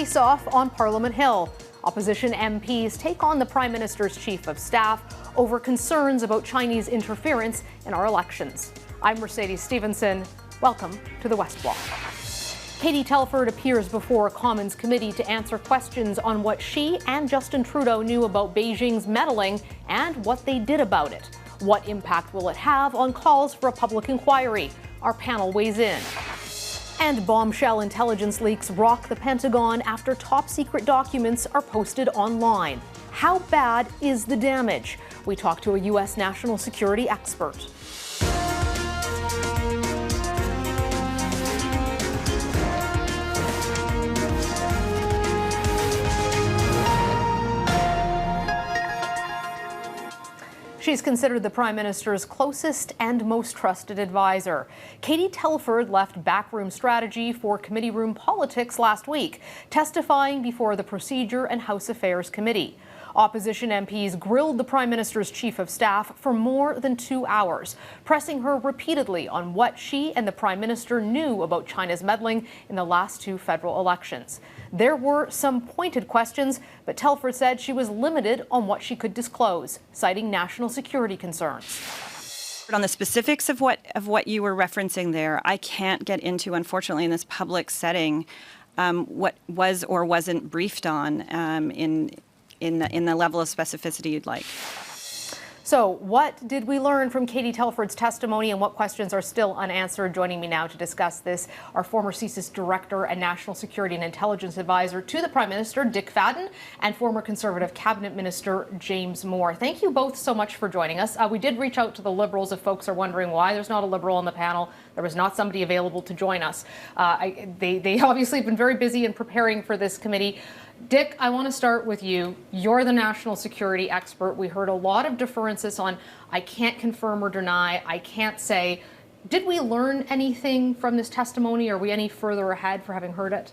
face-off on Parliament Hill. Opposition MPs take on the Prime Minister's Chief of Staff over concerns about Chinese interference in our elections. I'm Mercedes Stephenson. Welcome to the West Block. Katie Telford appears before a Commons committee to answer questions on what she and Justin Trudeau knew about Beijing's meddling and what they did about it. What impact will it have on calls for a public inquiry? Our panel weighs in. And bombshell intelligence leaks rock the Pentagon after top-secret documents are posted online. How bad is the damage? We talk to a U.S. national security expert. She's considered the Prime Minister's closest and most trusted advisor. Katie Telford left backroom strategy for committee room politics last week, testifying before the Procedure and House Affairs Committee. Opposition MPs grilled the Prime Minister's Chief of Staff for more than 2 hours, pressing her repeatedly on what she and the Prime Minister knew about China's meddling in the last 2 federal elections. There were some pointed questions, but Telford said she was limited on what she could disclose, citing national security concerns. On the specifics of what you were referencing there, I can't get into, unfortunately, in this public setting, what was or wasn't briefed on in the level of specificity you'd like. So what did we learn from Katie Telford's testimony and what questions are still unanswered? Joining me now to discuss this, our former CSIS Director and National Security and Intelligence Advisor to the Prime Minister, Dick Fadden, and former Conservative Cabinet Minister James Moore. Thank you both so much for joining us. We did reach out to the Liberals if folks are wondering why there's not a Liberal on the panel. There was not somebody available to join us. They obviously have been very busy in preparing for this committee. Dick, I want to start with you. You're the national security expert. We heard a lot of deferences on I can't confirm or deny, I can't say. Did we learn anything from this testimony? Are we any further ahead for having heard it?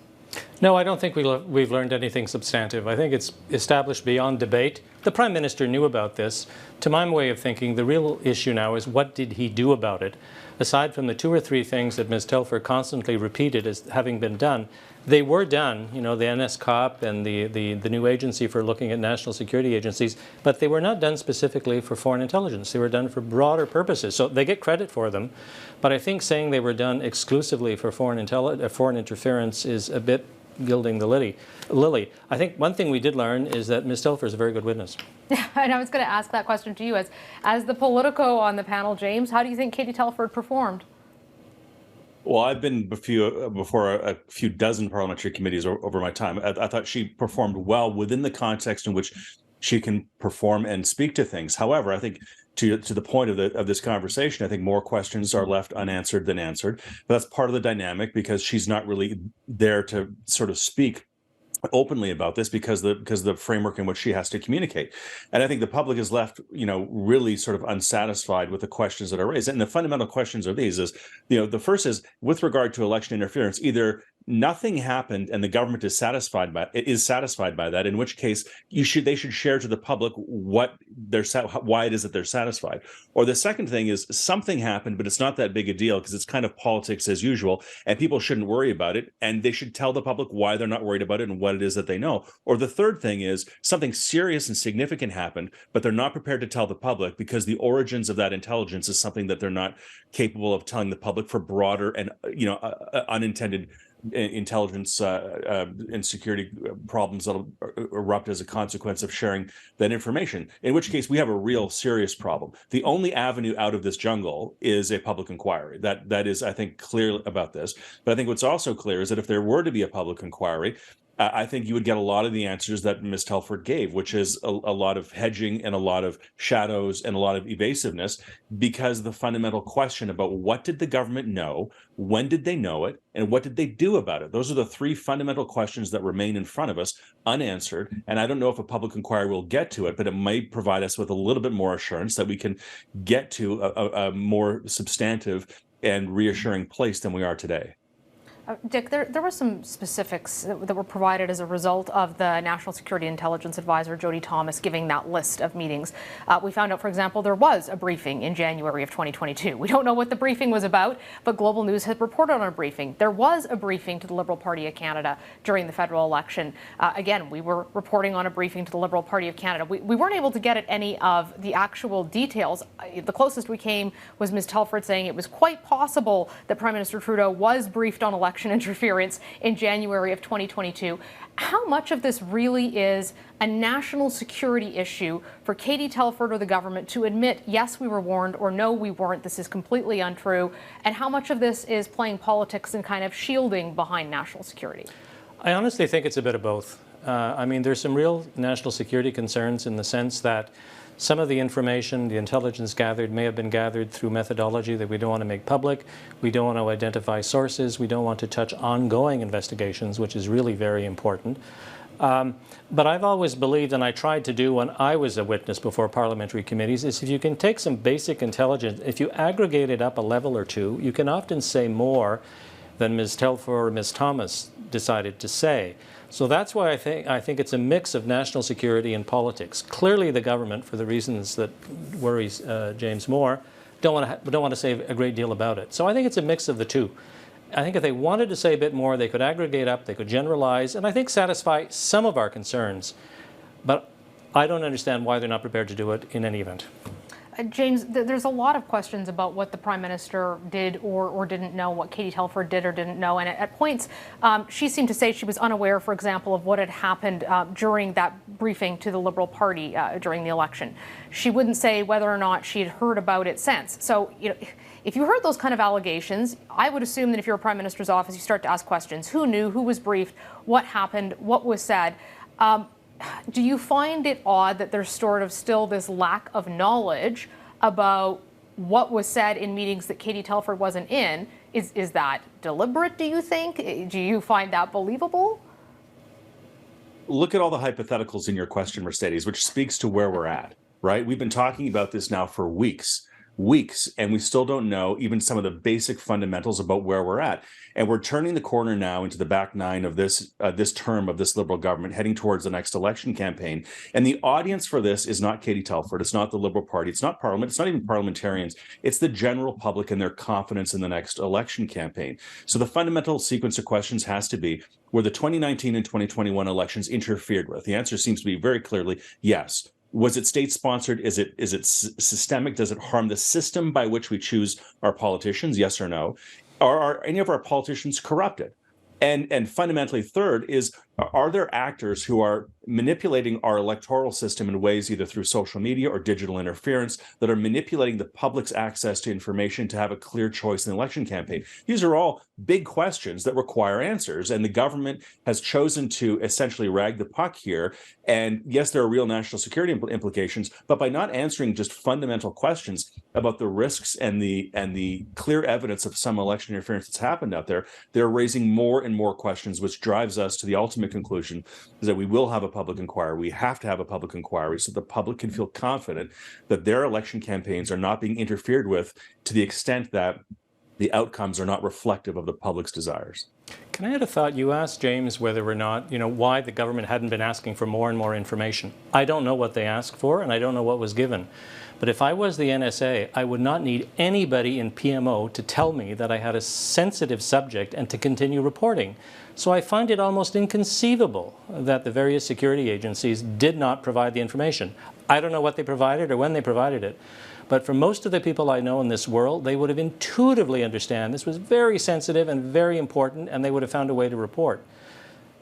No, I don't think we've learned anything substantive. I think it's established beyond debate. The Prime Minister knew about this. To my way of thinking, the real issue now is what did he do about it? Aside from the 2 or 3 things that Ms. Telford constantly repeated as having been done, they were done, you know, the NSCOP and the new agency for looking at national security agencies, but they were not done specifically for foreign intelligence. They were done for broader purposes. So they get credit for them. But I think saying they were done exclusively for foreign interference is a bit gilding the lily. I think one thing we did learn is that Ms. Telford is a very good witness. Yeah, and I was going to ask that question to you as the Politico on the panel, James. How do you think Katie Telford performed? Well, I've been before a few dozen parliamentary committees over my time. I thought she performed well within the context in which she can perform and speak to things. However, I think to the point of this conversation, I think more questions are left unanswered than answered. But that's part of the dynamic because she's not really there to sort of speak openly about this because the framework in which she has to communicate. And I think the public is left, you know, really sort of unsatisfied with the questions that are raised. And the fundamental questions are these is, you know, the first is with regard to election interference, either nothing happened and the government is satisfied by that, in which case they should share to the public why it is that they're satisfied. Or the second thing is something happened, but it's not that big a deal because it's kind of politics as usual and people shouldn't worry about it. And they should tell the public why they're not worried about it and what it is that they know. Or the third thing is something serious and significant happened, but they're not prepared to tell the public because the origins of that intelligence is something that they're not capable of telling the public for broader and, you know, unintended intelligence and security problems that'll erupt as a consequence of sharing that information, in which case we have a real serious problem. The only avenue out of this jungle is a public inquiry. That is, I think, clear about this. But I think what's also clear is that if there were to be a public inquiry, I think you would get a lot of the answers that Ms. Telford gave, which is a lot of hedging and a lot of shadows and a lot of evasiveness, because the fundamental question about what did the government know, when did they know it, and what did they do about it? Those are the 3 fundamental questions that remain in front of us unanswered. And I don't know if a public inquiry will get to it, but it might provide us with a little bit more assurance that we can get to a more substantive and reassuring place than we are today. Dick, there were some specifics that were provided as a result of the National Security Intelligence Advisor, Jody Thomas, giving that list of meetings. We found out, for example, there was a briefing in January of 2022. We don't know what the briefing was about, but Global News had reported on a briefing. There was a briefing to the Liberal Party of Canada during the federal election. Again, we were reporting on a briefing to the Liberal Party of Canada. We weren't able to get at any of the actual details. The closest we came was Ms. Telford saying it was quite possible that Prime Minister Trudeau was briefed on election interference in January of 2022. How much of this really is a national security issue for Katie Telford or the government to admit, yes, we were warned, or no, we weren't, this is completely untrue? And how much of this is playing politics and kind of shielding behind national security? I honestly think it's a bit of both. I mean, there's some real national security concerns in the sense that some of the information, the intelligence gathered, may have been gathered through methodology that we don't want to make public. We don't want to identify sources. We don't want to touch ongoing investigations, which is really very important. But I've always believed, and I tried to do when I was a witness before parliamentary committees, is if you can take some basic intelligence, if you aggregate it up a level or two, you can often say more than Ms. Telford or Ms. Thomas decided to say. So that's why I think it's a mix of national security and politics. Clearly, the government, for the reasons that worries James Moore, don't want to say a great deal about it. So I think it's a mix of the two. I think if they wanted to say a bit more, they could aggregate up, they could generalize, and I think satisfy some of our concerns. But I don't understand why they're not prepared to do it in any event. James, there's a lot of questions about what the Prime Minister did or didn't know, what Katie Telford did or didn't know. And at points, she seemed to say she was unaware, for example, of what had happened during that briefing to the Liberal Party during the election. She wouldn't say whether or not she had heard about it since. So, you know, if you heard those kind of allegations, I would assume that if you're a Prime Minister's office, you start to ask questions. Who knew? Who was briefed? What happened? What was said? Do you find it odd that there's sort of still this lack of knowledge about what was said in meetings that Katie Telford wasn't in? Is that deliberate, do you think? Do you find that believable? Look at all the hypotheticals in your question, Mercedes, which speaks to where we're at, right? We've been talking about this now for weeks, and we still don't know even some of the basic fundamentals about where we're at. And we're turning the corner now into the back nine of this term of this Liberal government, heading towards the next election campaign. And the audience for this is not Katie Telford. It's not the Liberal Party. It's not Parliament. It's not even parliamentarians. It's the general public and their confidence in the next election campaign. So the fundamental sequence of questions has to be, were the 2019 and 2021 elections interfered with? The answer seems to be very clearly yes. Was it state-sponsored? Is it systemic? Does it harm the system by which we choose our politicians? Yes or no? Are any of our politicians corrupted? And fundamentally, third is, are there actors who are manipulating our electoral system in ways either through social media or digital interference that are manipulating the public's access to information to have a clear choice in the election campaign? These are all big questions that require answers, and the government has chosen to essentially rag the puck here. And yes, there are real national security implications, but by not answering just fundamental questions about the risks and the clear evidence of some election interference that's happened out there, they're raising more and more questions, which drives us to the ultimate conclusion is that we will have a public inquiry. We have to have a public inquiry so the public can feel confident that their election campaigns are not being interfered with to the extent that the outcomes are not reflective of the public's desires. Can I add a thought? You asked James whether or not, why the government hadn't been asking for more and more information. I don't know what they asked for, and I don't know what was given. But if I was the NSA, I would not need anybody in PMO to tell me that I had a sensitive subject and to continue reporting. So I find it almost inconceivable that the various security agencies did not provide the information. I don't know what they provided or when they provided it. But for most of the people I know in this world, they would have intuitively understand this was very sensitive and very important, and they would have found a way to report.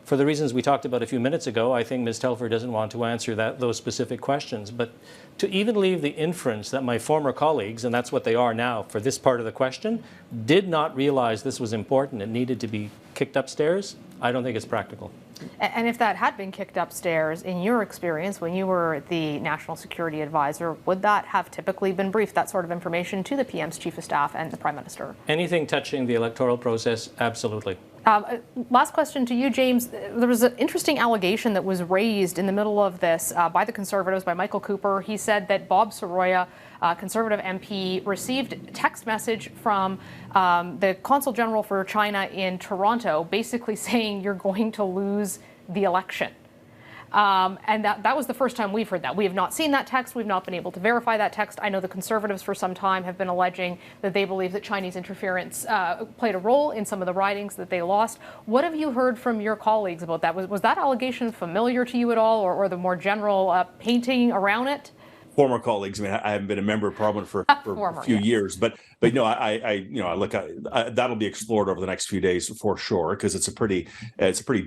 For the reasons we talked about a few minutes ago, I think Ms. Telford doesn't want to answer those specific questions. But to even leave the inference that my former colleagues, and that's what they are now for this part of the question, did not realize this was important and needed to be kicked upstairs, I don't think it's practical. And if that had been kicked upstairs, in your experience, when you were the national security advisor, would that have typically been briefed, that sort of information, to the PM's chief of staff and the prime minister? Anything touching the electoral process, absolutely. Last question to you, James. There was an interesting allegation that was raised in the middle of this by the Conservatives, by Michael Cooper. He said that Bob Soroya, Conservative MP, received a text message from the Consul General for China in Toronto, basically saying you're going to lose the election. And that was the first time we've heard that. We have not seen that text. We've not been able to verify that text. I know the Conservatives for some time have been alleging that they believe that Chinese interference played a role in some of the ridings that they lost. What have you heard from your colleagues about that? Was that allegation familiar to you at all, or the more general painting around it? Former colleagues. I mean, I haven't been a member of Parliament for a few years, but no, that'll be explored over the next few days for sure, because it's a pretty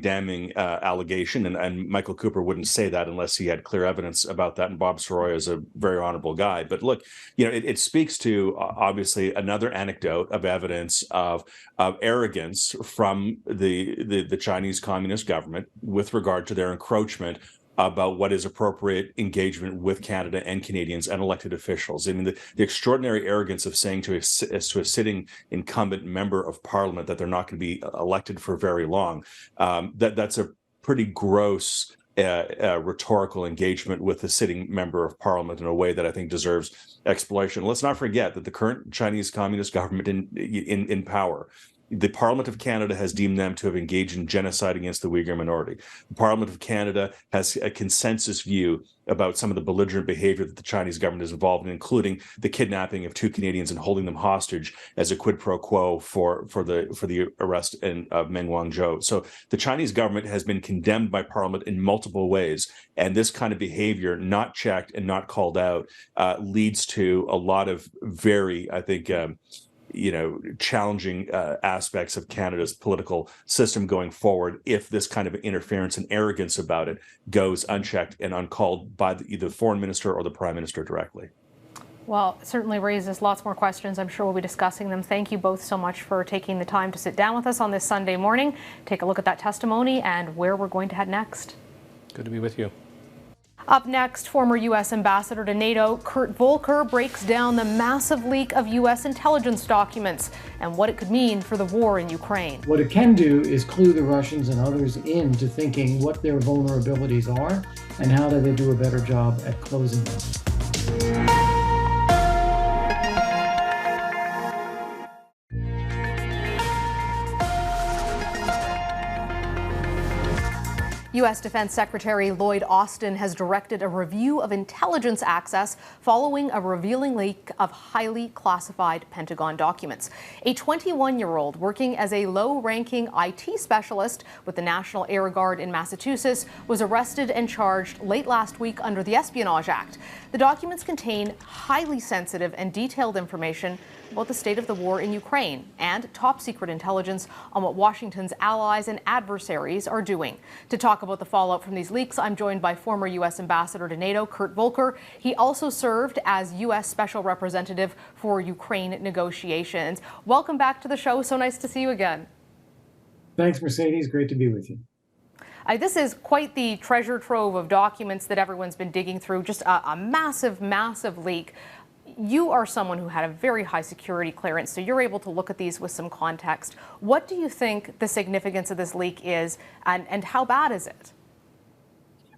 damning allegation, and Michael Cooper wouldn't say that unless he had clear evidence about that. And Bob Soroya is a very honorable guy, but look, it speaks to obviously another anecdote of evidence of arrogance from the Chinese Communist government with regard to their encroachment about what is appropriate engagement with Canada and Canadians and elected officials. I mean, the extraordinary arrogance of saying to a sitting incumbent member of Parliament that they're not going to be elected for very long, that's a pretty gross rhetorical engagement with the sitting member of Parliament in a way that I think deserves exploration. Let's not forget that the current Chinese Communist government in power, the Parliament of Canada has deemed them to have engaged in genocide against the Uyghur minority. The Parliament of Canada has a consensus view about some of the belligerent behavior that the Chinese government is involved in, including the kidnapping of 2 Canadians and holding them hostage as a quid pro quo for the arrest of Meng Wanzhou. So the Chinese government has been condemned by Parliament in multiple ways, and this kind of behavior, not checked and not called out, leads to a lot of very, I think, challenging aspects of Canada's political system going forward if this kind of interference and arrogance about it goes unchecked and uncalled by either the foreign minister or the prime minister directly. Well, it certainly raises lots more questions. I'm sure we'll be discussing them. Thank you both so much for taking the time to sit down with us on this Sunday morning, take a look at that testimony and where we're going to head next. Good to be with you. Up next, former U.S. ambassador to NATO, Kurt Volker, breaks down the massive leak of U.S. intelligence documents and what it could mean for the war in Ukraine. What it can do is clue the Russians and others into thinking what their vulnerabilities are and how do they do a better job at closing them. U.S. Defense Secretary Lloyd Austin has directed a review of intelligence access following a revealing leak of highly classified Pentagon documents. A 21-year-old working as a low-ranking IT specialist with the National Air Guard in Massachusetts was arrested and charged late last week under the Espionage Act. The documents contain highly sensitive and detailed information about the state of the war in Ukraine and top-secret intelligence on what Washington's allies and adversaries are doing. To talk about the fallout from these leaks, I'm joined by former U.S. ambassador to NATO, Kurt Volker. He also served as U.S. Special Representative for Ukraine negotiations. Welcome back to the show. So nice to see you again. Thanks, Mercedes. Great to be with you. This is quite the treasure trove of documents that everyone's been digging through, just a massive, massive leak. You are someone who had a very high security clearance, so you're able to look at these with some context. What do you think the significance of this leak is, and how bad is it?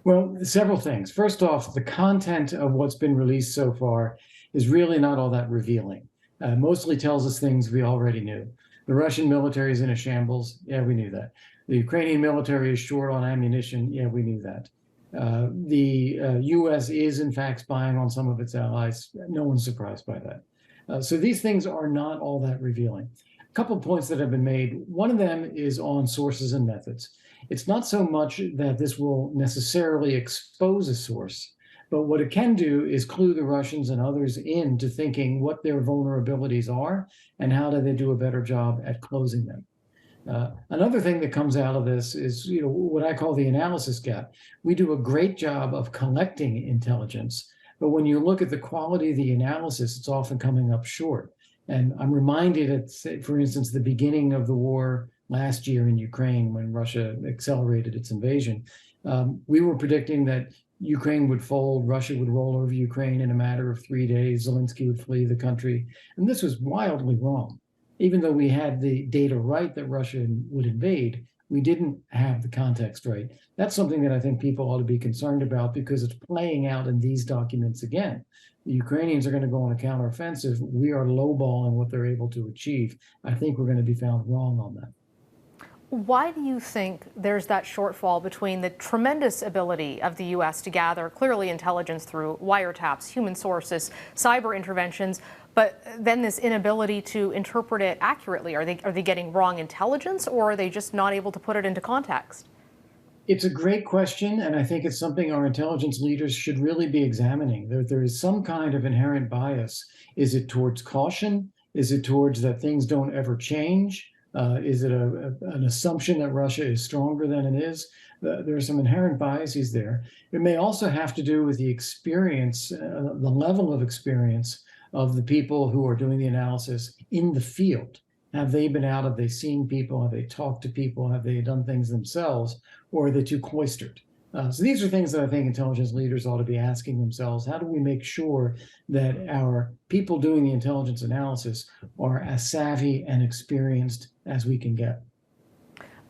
Well, several things. First off, the content of what's been released so far is really not all that revealing. Mostly tells us things we already knew. The Russian military is in a shambles. Yeah, we knew that. The Ukrainian military is short on ammunition. Yeah, we knew that. The U.S. is, in fact, spying on some of its allies. No one's surprised by that. So these things are not all that revealing. A couple of points that have been made. One of them is on sources and methods. It's not so much that this will necessarily expose a source, but what it can do is clue the Russians and others into thinking what their vulnerabilities are and how do they do a better job at closing them. Another thing that comes out of this is, what I call the analysis gap. We do a great job of collecting intelligence, but when you look at the quality of the analysis, it's often coming up short. And I'm reminded at, for instance, the beginning of the war last year in Ukraine when Russia accelerated its invasion. We were predicting that Ukraine would fold, Russia would roll over Ukraine in a matter of 3 days, Zelensky would flee the country. And this was wildly wrong. Even though we had the data right that Russia would invade, we didn't have the context right. That's something that I think people ought to be concerned about because it's playing out in these documents again. The Ukrainians are going to go on a counteroffensive. We are lowballing what they're able to achieve. I think we're going to be found wrong on that. Why do you think there's that shortfall between the tremendous ability of the U.S. to gather clearly intelligence through wiretaps, human sources, cyber interventions, but then this inability to interpret it accurately? Are they getting wrong intelligence, or are they just not able to put it into context? It's a great question, and I think it's something our intelligence leaders should really be examining. There is some kind of inherent bias. Is it towards caution? Is it towards that things don't ever change? Is it an assumption that Russia is stronger than it is? There are some inherent biases there. It may also have to do with the experience, the level of experience of the people who are doing the analysis in the field. Have they been out? Have they seen people? Have they talked to people? Have they done things themselves? Or are they too cloistered? So these are things that I think intelligence leaders ought to be asking themselves. How do we make sure that our people doing the intelligence analysis are as savvy and experienced as we can get?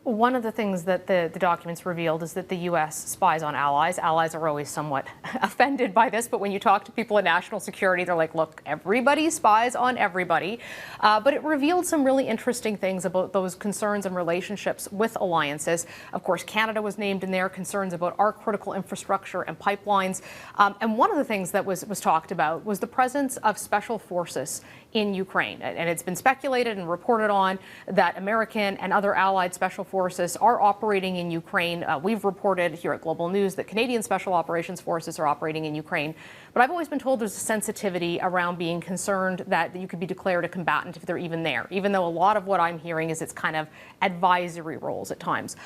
One of the things that the documents revealed is that the U.S. spies on allies. Allies are always somewhat offended by this, but when you talk to people in national security, they're like, look, everybody spies on everybody. But it revealed some really interesting things about those concerns and relationships with alliances. Of course, Canada was named in there, concerns about our critical infrastructure and pipelines. And one of the things that was talked about was the presence of special forces in Ukraine. And it's been speculated and reported on that American and other allied special forces are operating in Ukraine. We've reported here at Global News that Canadian Special Operations Forces are operating in Ukraine. But I've always been told there's a sensitivity around being concerned that you could be declared a combatant if they're even there, even though a lot of what I'm hearing is it's kind of advisory roles at times.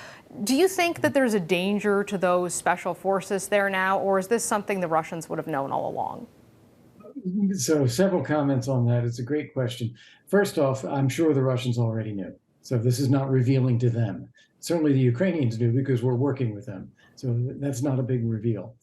Do you think that there's a danger to those special forces there now, or is this something the Russians would have known all along? So several comments on that. It's a great question. First off, I'm sure the Russians already knew. So this is not revealing to them. Certainly the Ukrainians knew because we're working with them. So that's not a big reveal.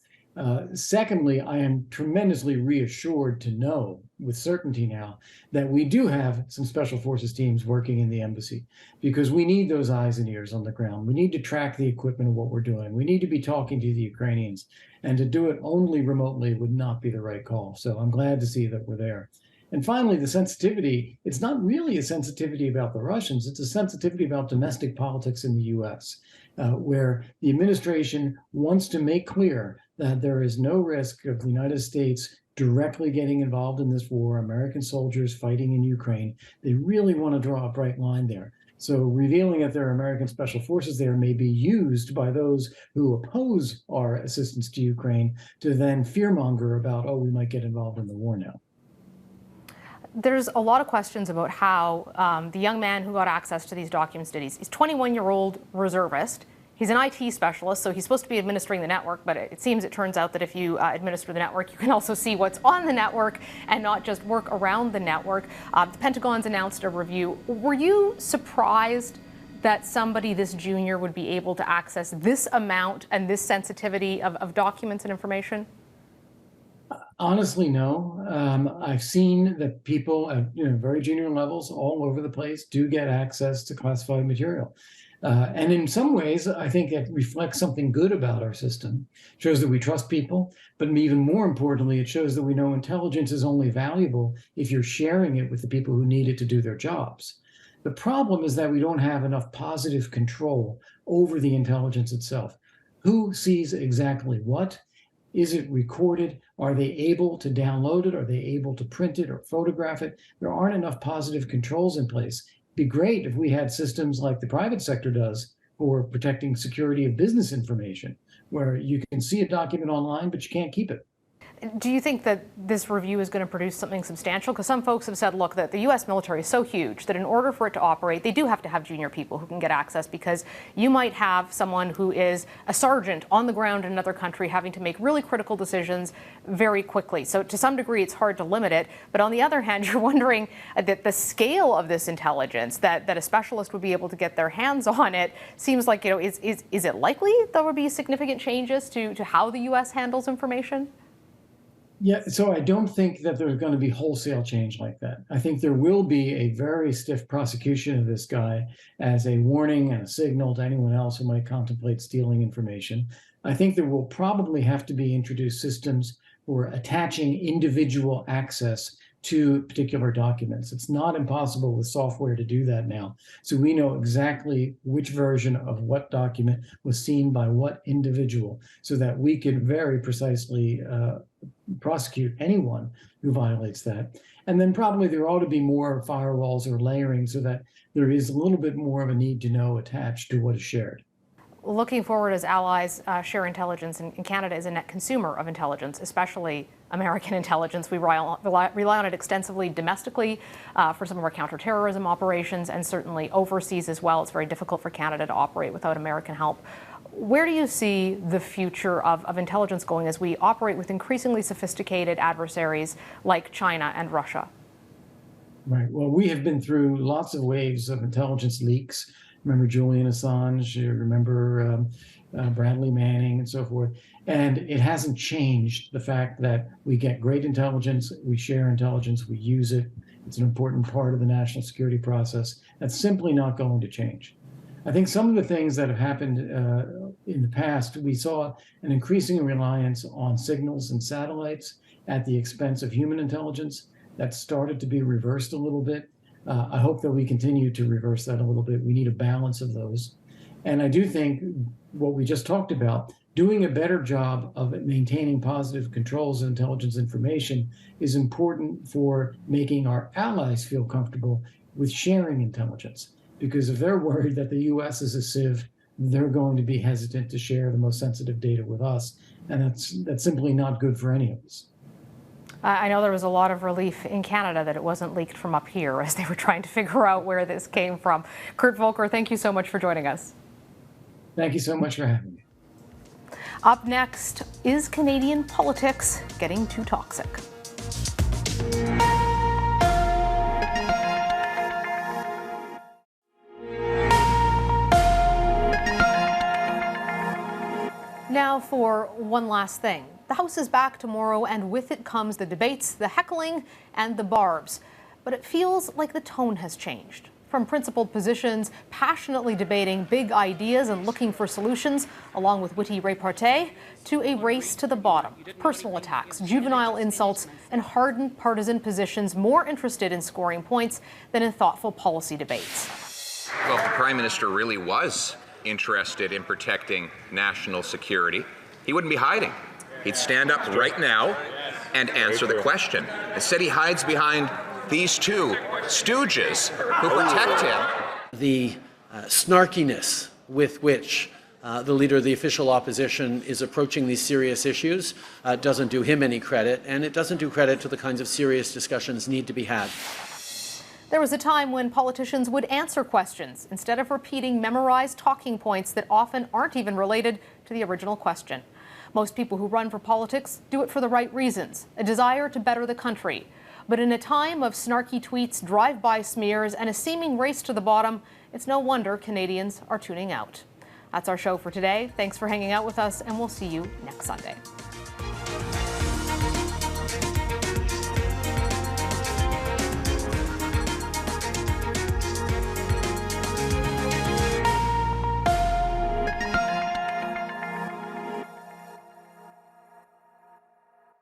Secondly, I am tremendously reassured to know with certainty now that we do have some special forces teams working in the embassy because we need those eyes and ears on the ground. We need to track the equipment of what we're doing. We need to be talking to the Ukrainians, and to do it only remotely would not be the right call. So I'm glad to see that we're there. And finally, the sensitivity, it's not really a sensitivity about the Russians, it's a sensitivity about domestic politics in the US, where the administration wants to make clear that there is no risk of the United States directly getting involved in this war, American soldiers fighting in Ukraine. They really want to draw a bright line there. So revealing that there are American special forces there may be used by those who oppose our assistance to Ukraine to then fearmonger about, oh, we might get involved in the war now. There's a lot of questions about how the young man who got access to these documents did. He's a 21-year-old reservist. He's an IT specialist, so he's supposed to be administering the network, but it turns out that if you administer the network, you can also see what's on the network and not just work around the network. The Pentagon's announced a review. Were you surprised that somebody this junior would be able to access this amount and this sensitivity of documents and information? Honestly, no. I've seen that people at very junior levels all over the place do get access to classified material. And in some ways, I think it reflects something good about our system. It shows that we trust people, but even more importantly, it shows that we know intelligence is only valuable if you're sharing it with the people who need it to do their jobs. The problem is that we don't have enough positive control over the intelligence itself. Who sees exactly what? Is it recorded? Are they able to download it? Are they able to print it or photograph it? There aren't enough positive controls in place. It'd be great if we had systems like the private sector does for protecting security of business information, where you can see a document online, but you can't keep it. Do you think that this review is going to produce something substantial? Because some folks have said, look, that the U.S. military is so huge that in order for it to operate, they do have to have junior people who can get access, because you might have someone who is a sergeant on the ground in another country having to make really critical decisions very quickly. So to some degree, it's hard to limit it. But on the other hand, you're wondering that the scale of this intelligence, that a specialist would be able to get their hands on it, seems like, is it likely there would be significant changes to how the U.S. handles information? Yeah, so I don't think that there's going to be wholesale change like that. I think there will be a very stiff prosecution of this guy as a warning and a signal to anyone else who might contemplate stealing information. I think there will probably have to be introduced systems for attaching individual access to particular documents. It's not impossible with software to do that now. So we know exactly which version of what document was seen by what individual, so that we can very precisely prosecute anyone who violates that. And then probably there ought to be more firewalls or layering so that there is a little bit more of a need to know attached to what is shared. Looking forward as allies share intelligence, and Canada is a net consumer of intelligence, especially American intelligence. We rely on it extensively domestically for some of our counterterrorism operations, and certainly overseas as well. It's very difficult for Canada to operate without American help. Where do you see the future of intelligence going as we operate with increasingly sophisticated adversaries like China and Russia? Right. Well, we have been through lots of waves of intelligence leaks. Remember Julian Assange, you remember Bradley Manning and so forth. And it hasn't changed the fact that we get great intelligence, we share intelligence, we use it. It's an important part of the national security process. That's simply not going to change. I think some of the things that have happened in the past, we saw an increasing reliance on signals and satellites at the expense of human intelligence. That started to be reversed a little bit. I hope that we continue to reverse that a little bit. We need a balance of those. And I do think what we just talked about, doing a better job of maintaining positive controls of intelligence information, is important for making our allies feel comfortable with sharing intelligence. Because if they're worried that the U.S. is a sieve, they're going to be hesitant to share the most sensitive data with us. And that's simply not good for any of us. I know there was a lot of relief in Canada that it wasn't leaked from up here as they were trying to figure out where this came from. Kurt Volker, thank you so much for joining us. Thank you so much for having me. Up next, is Canadian politics getting too toxic? Now for one last thing. The House is back tomorrow, and with it comes the debates, the heckling, and the barbs. But it feels like the tone has changed. From principled positions, passionately debating big ideas and looking for solutions, along with witty repartee, to a race to the bottom. Personal attacks, juvenile insults, and hardened partisan positions more interested in scoring points than in thoughtful policy debates. Well, if the Prime Minister really was interested in protecting national security, he wouldn't be hiding. He'd stand up right now and answer the question. Instead, he hides behind these two stooges who protect him. The snarkiness with which the leader of the official opposition is approaching these serious issues doesn't do him any credit, and it doesn't do credit to the kinds of serious discussions need to be had. There was a time when politicians would answer questions instead of repeating memorized talking points that often aren't even related to the original question. Most people who run for politics do it for the right reasons, a desire to better the country. But in a time of snarky tweets, drive-by smears, and a seeming race to the bottom, it's no wonder Canadians are tuning out. That's our show for today. Thanks for hanging out with us, and we'll see you next Sunday.